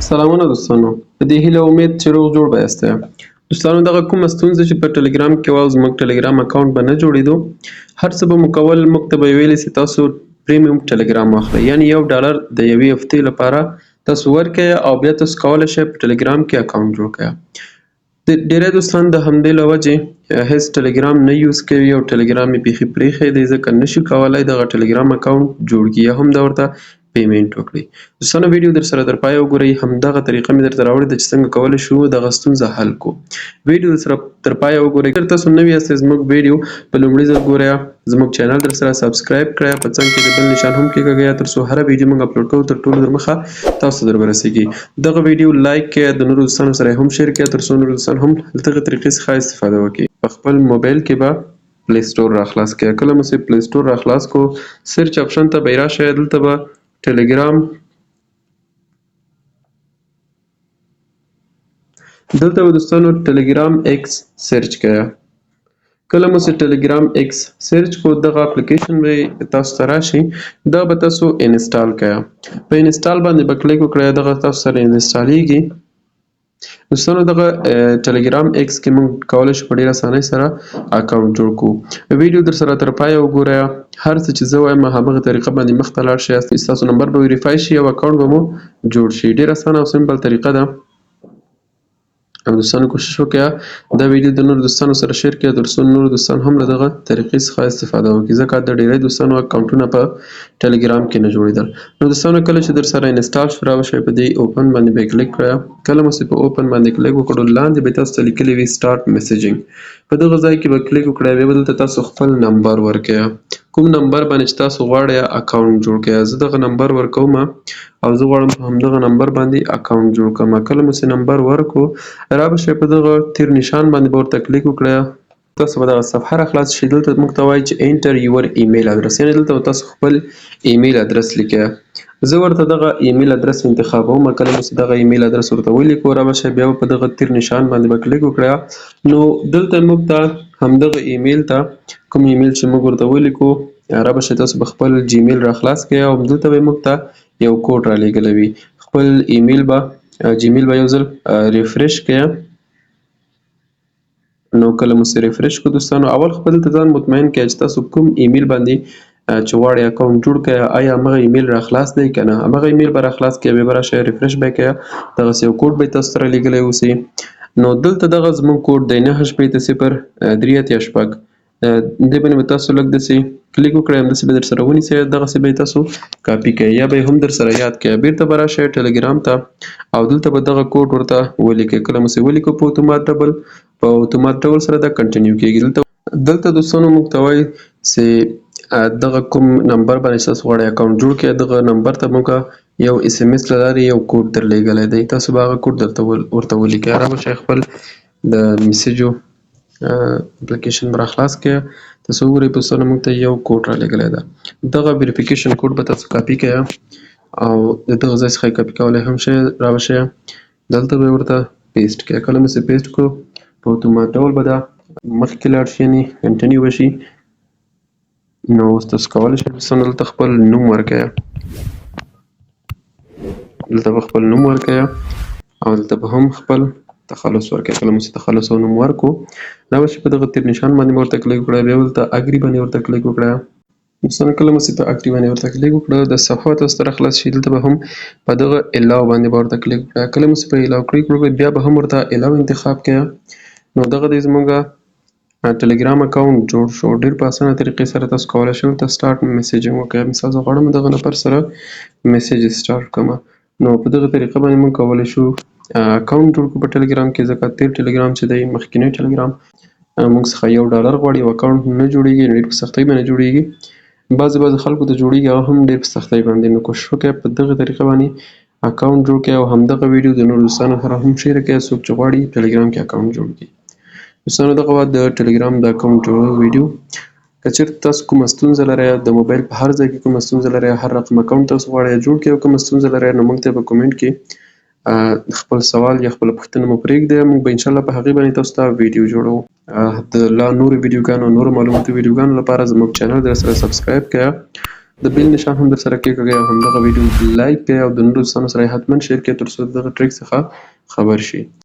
سلامونه دوستانو، په دې هیله امید چې روغ جوړ به یاست. دوستانو دغه کومه ستونزه چې په ټلګرام کې وه، زموږ ټلګرام اکاونټ به نه جوړېدو. هر څه به مو کول، موږ ته به یې ویلې چې تاسو پریمیوم ټلګرام واخلئ، یعنې $1 د یوې هفتې لپاره تاسو ورکړئ او بیا تاسو کولی شئ په ټلګرام کې اکاونټ جوړ کړئ. ډیری دوستان د همدې له وجې هیڅ ټلګرام نه یوز کوي او ټلګرام یې بیخي پرېښی دی، ځکه نشي کولی دغه ټلګرام اکاونټ جوړ کړي یا هم د ورته پیمنټ وکړي. دوستانو ویډیو در سره تر پایه وګورئ، همدغه طریقه مې درته راوړې ده چې څنګه کولی شو دغه ستونزه حل کړو. ویډیو در سره تر پایه وګورئ. اگر تاسو نوي یاستئ زموږ ویډیو په لومړي ځل ګورئ، زموږ چینل در سره سبسکرایب کړئ، په څنګ کې د بل نشان هم کېکاږئ تر څو هره ویډیو موږ اپلوډ کوو تر ټولو در مخه تاسو ته در ورسیږي. دغه ویډیو لایک کړئ، د نورو دوستانو سره یې هم شیر کړئ تر څو نور دوستان هم له دغه طریقې څخه استفاده وکړي. په خپل موبایل کې به پلی سټور راخلاص کړئ. کله مو چې پلی سټور راخلاص کړو، سرچ آپشن ته به یې راشئ، دلته به ټلګرام دلته به دوستانو ټلګرام ایکس سرچ کړئ. کله مو چې ټلګرام ایکس سرچ کو، دغه اپلیکیشن به تاسو ته راشي، دا به تاسو انسټال کړئ. په انسټال باندې به کلیک وکړئ، دغه تاسو سره انسټالیږي. دوستانو دغه ټلګرام ایکس کې موږ کولی شو په ډېره اسانۍ سره اکاونټ جوړ کړو. ویډیو در سره تر پایه وګورئ، هر څه چې زه وایم همغه طریقه باندې مخته لاړ شئ، ستاسو نمبر به ویریفای شي او اکاونټ به مو جوړ شي. ډېره اسانه او سمپل طریقه ده. دوستانو کوشش وکړئ دا ویډیو د نورو دوستانو سره شیر کړئ تر څو نورو دوستان هم له دغه طریقې څخه استفاده وکړي، ځکه د ډېری دوستانو اکاونټونه په ټلګرام کې نه جوړېدل. نو دوستانو کله چې در سره انسټال شو، راوشئ په دې اوپن باندې به کلیک کړئ. کله مو چې په اوپن باندې کلیک وکړو، لاندې به تاسو ته لیکلي وي سټارټ میسیجینګ. په دغه ځای کې به کلیک وکړئ، بیا به دلته تاسو خپل نمبر ورکړئ، کوم نمبر باندې چې تاسو غواړئ اکاونټ جوړ کړئ. زه دغه نمبر ورکوم او زه غواړم په همدغه نمبر باندې اکاونټ جوړ کړم. کله مو چې نمبر ورکړو، رابشئ په دغه تیر نشان باندې به ورته کلیک وکړئ. تاسو به دغه صفحه راخلاص شي. دلته موږ ته وایي چې انټر یور ایمیل ادرس، یعنې دلته به تاسو خپل ایمیل ادرس لیکئ. زه ورته دغه ایمیل ادرس انتخابوم. کله مو چې دغه ایمیل ادرس ورته ولیکو، رابشئ بیا په دغه تیر نشان باندې به کلیک وکړئ. نو دلته موږ ته همدغه ایمیل ته کوم ایمیل چې موږ ورته ولیکو، رابشئ تاسو به خپل جیمیل راخلاص کړئ او دلته به موږ ته یو کوډ را لېږلی وي. خپل ایمیل به جیمیل به یو ځل ریفریش کړئ. نو کله مو چې ریفریش کړو دوستانو، اول خپل ته ځان مطمئن کړئ چې تاسو کوم ایمیل باندې چې غواړئ اکاونټ جوړ کړئ، آیا همغه ایمیل راخلاص دی که نه. همغه ایمیل به راخلاص کړئ، بیا به راشئ ریفریش به یې کړئ، دغسې یو کوډ به یې تاسو سره لیږلی اوسي. نو دلته دغه زموږ کوډ دی 9800386. دې باندې به تاسو لږ داسې کلیک وکړئ، همداسې به در سره ونیسئ، دغسې به یې تاسو کاپي کړئ یا به یې هم در سره یاد کړئ. بېرته به راشئ ټلګرام ته او دلته به دغه کوډ ورته ولیکئ. کله مو چې ولیکو په اتومات ډول سره دا کنټینیو کېږي. دلته دوستانو موږ ته وایي چې دغه کوم نمبر باندې تاسو غواړئ اکاونټ جوړ کړئ، دغه نمبر ته موږ یو SMS له لارې یو کوډ در لېږلی دی. تاسو به هغه کوډ ورته ولیکئ. رابشئ خپل د میسیجو اپلیکیشن به راخلاص کړئ. تاسو وګورئ په دوستانو موږ ته یو کوډ را لېږلی ده. دغه ویریفیکیشن کوډ به تاسو کاپي کړئ او د دغه ځای څخه یې کاپي کولی هم شئ. رابشئ دلته به یې ورته پیسټ کړئ. کله مو چې پیسټ کړو، په اتومات ډول به دا مخکې لاړ شي، یعنې کنټینیو به شي. نو اوس تاسو کولی شئ دوستانو دلته خپل نوم ورکړئ، دلته به خپل نوم ورکړئ او دلته به هم خپل تخلص ورکړئ. کله مو چې تخلص او نوم ورکړو، رابشئ په دغه تیر نشان باندې به ورته کلیک وکړئ، بیا دلته اګري باندې ورته کلیک وکړئ. دوستانو کله مو چې په اګري باندې ورته کلیک وکړه، د صفحه تاسو ته راخلاص شي. دلته به هم په دغه الاو باندې به ورته کلیک وکړئ. کله مو چې په الاو کلیک وکړئ، بیا به هم ورته الاو انتخاب کړئ. نو دغه دی زموږ ټلګرام اکاونټ جوړ شو. ډېر په اسانه طریقې سره تاسو کولی شئ ورته سټارټ میسیجینګ وکړئ. مثال زه غواړم دغه نفر سره میسیج سټارټ کړم، نو په دغه طریقه باندې موږ کولی شو اکاونټ جوړ کړو په ټلګرام کې. ځکه تیر ټلګرام چې دی مخکینی ټلګرام موږ څخه $1 غواړي او اکاونټ نه جوړېږي، ډېر په سختۍ باندې جوړېږي. بعضې خلکو ته جوړېږي، هغه هم ډېر په سختۍ باندې. نو کوشش وکړئ په دغه طریقه باندې اکاونټ جوړ کړئ او همدغه ویډیو د نورو دوستانو سره هم شیر کړئ، څوک چې غواړي ټلګرام کې اکاونټ جوړ کړي. دوستانو دغه وه د ټلګرام د اکاونټ جوړولو ویډیو. که چېرته تاسو کومه ستونزه لرئ، د موبایل په هر ځای کې کومه ستونزه لرئ، هر رقم اکاونټ تاسو غواړئ جوړ کړئ او کومه ستونزه لرئ، نو موږ ته په کومنټ کې خپل سوال یا خپله پوښتنه مو پرېږدئ. موږ به انشاءالله په هغې باندې تاسو ته ویډیو جوړوو. د لا نورو ویډیوګانو، نورو معلوماتي ویډیوګانو لپاره زموږ چینل در سره سبسکرایب کړئ د بیل نشان هم درسره کېکاږئ او همدغه ویډیو لایک کړئ او د نورو دوستانو سره یې حتما شیر کړئ ترڅو دغه ټریک څخه خبر شي.